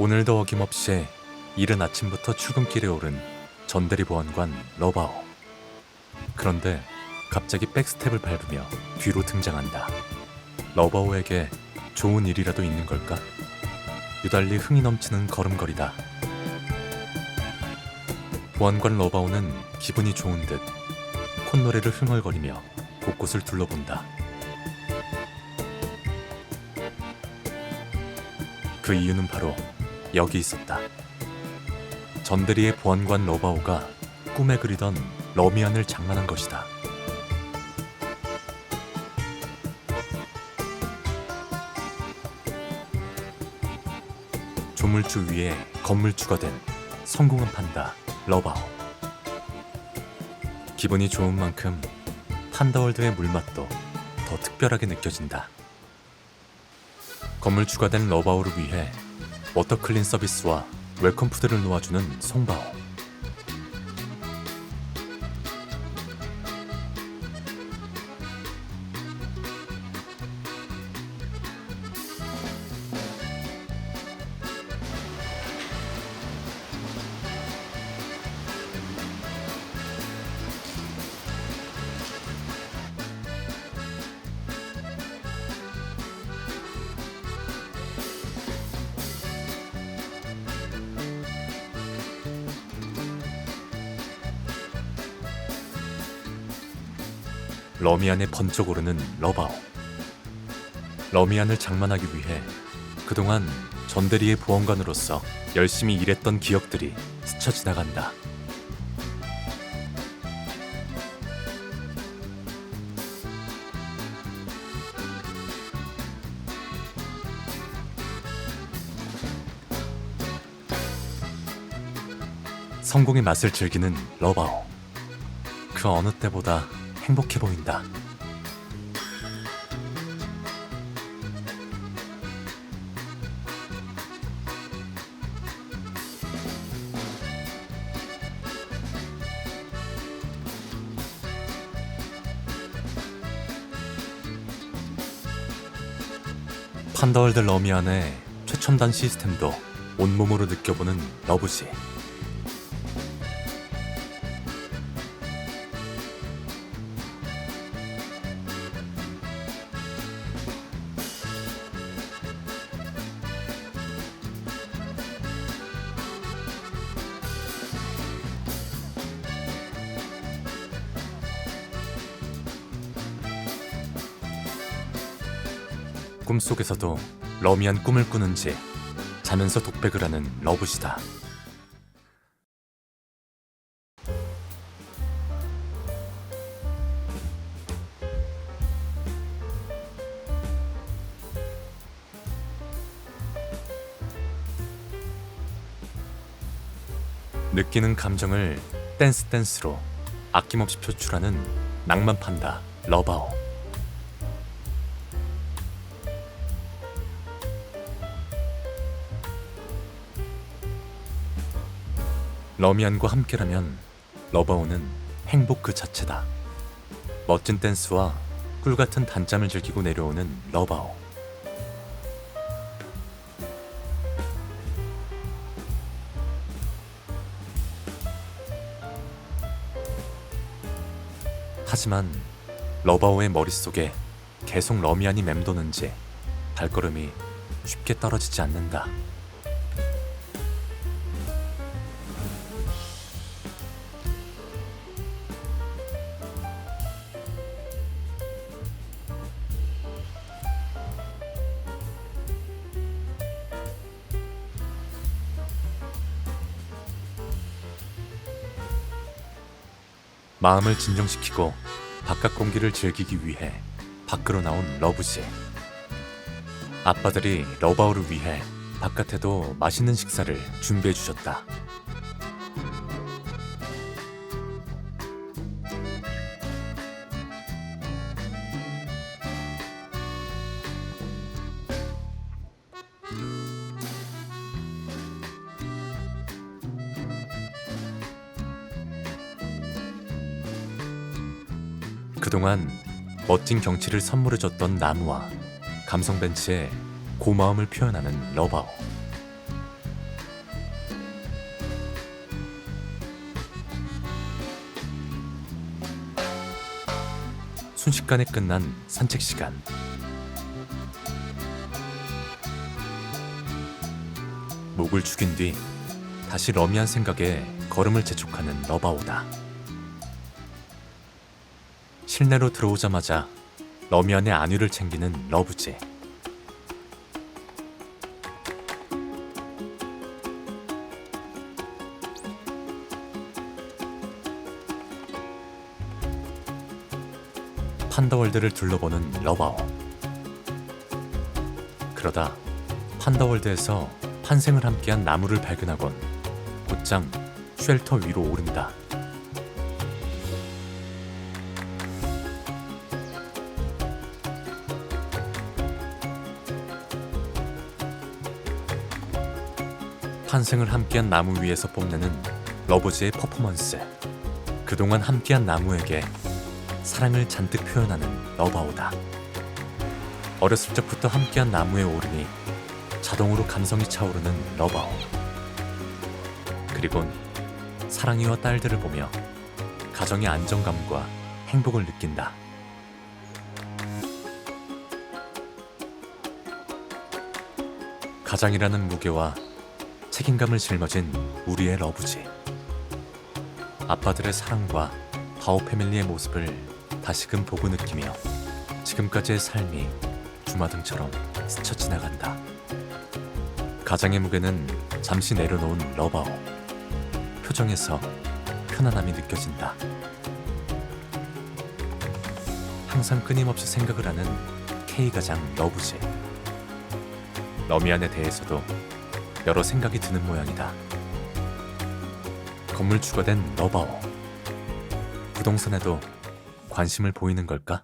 오늘도 어김없이 이른 아침부터 출근길에 오른 전대리 보안관 러바오. 그런데 갑자기 백스텝을 밟으며 뒤로 등장한다. 러바오에게 좋은 일이라도 있는 걸까? 유달리 흥이 넘치는 걸음걸이다. 보안관 러바오는 기분이 좋은 듯 콧노래를 흥얼거리며 곳곳을 둘러본다. 그 이유는 바로 여기 있었다. 전대리의 보안관 러바오가 꿈에 그리던 러미안을 장만한 것이다. 조물주 위에 건물주가 된 성공한 판다 러바오. 기분이 좋은 만큼 판다월드의 물맛도 더 특별하게 느껴진다. 건물주가 된 러바오를 위해 워터클린 서비스와 웰컴푸드를 놓아주는 송바오. 러미안에 번쩍 오르는 러바오. 러미안을 장만하기 위해 그동안 전대리의 보안관으로서 열심히 일했던 기억들이 스쳐 지나간다. 성공의 맛을 즐기는 러바오. 그 어느 때보다 행복해 보인다. 판다월드 러미안의 최첨단 시스템도 온몸으로 느껴보는 러브시. 꿈속에서도 러미안 꿈을 꾸는지 자면서 독백을 하는 러브시다. 느끼는 감정을 댄스로 아낌없이 표출하는 낭만 판다 러바오. 러미안과 함께라면 러바오는 행복 그 자체다. 멋진 댄스와 꿀같은 단잠을 즐기고 내려오는 러바오. 하지만 러바오의 머릿속에 계속 러미안이 맴도는지 발걸음이 쉽게 떨어지지 않는다. 마음을 진정시키고 바깥 공기를 즐기기 위해 밖으로 나온 러브시. 아빠들이 러바오를 위해 바깥에도 맛있는 식사를 준비해 주셨다. 그동안 멋진 경치를 선물해줬던 나무와 감성 벤치에 고마움을 표현하는 러바오. 순식간에 끝난 산책 시간. 목을 죽인 뒤 다시 러미안 생각에 걸음을 재촉하는 러바오다. 실내로 들어오자마자 러미안의 안위를 챙기는 러브지. 판다월드를 둘러보는 러바오. 그러다 판다월드에서 환생을 함께한 나무를 발견하곤 곧장 쉘터 위로 오른다. 환생을 함께한 나무 위에서 뽐내는 러버즈의 퍼포먼스. 그동안 함께한 나무에게 사랑을 잔뜩 표현하는 러바오다. 어렸을 적부터 함께한 나무에 오르니 자동으로 감성이 차오르는 러바오. 그리곤 사랑이와 딸들을 보며 가정의 안정감과 행복을 느낀다. 가장이라는 무게와 책임감을 짊어진 우리의 러브지. 아빠들의 사랑과 바오 패밀리의 모습을 다시금 보고 느끼며 지금까지의 삶이 주마등처럼 스쳐 지나간다. 가장의 무게는 잠시 내려놓은 러바오. 표정에서 편안함이 느껴진다. 항상 끊임없이 생각을 하는 K 가장 러브지. 러미안에 대해서도 여러 생각이 드는 모양이다. 건물 추가된 러바오. 부동산에도 관심을 보이는 걸까?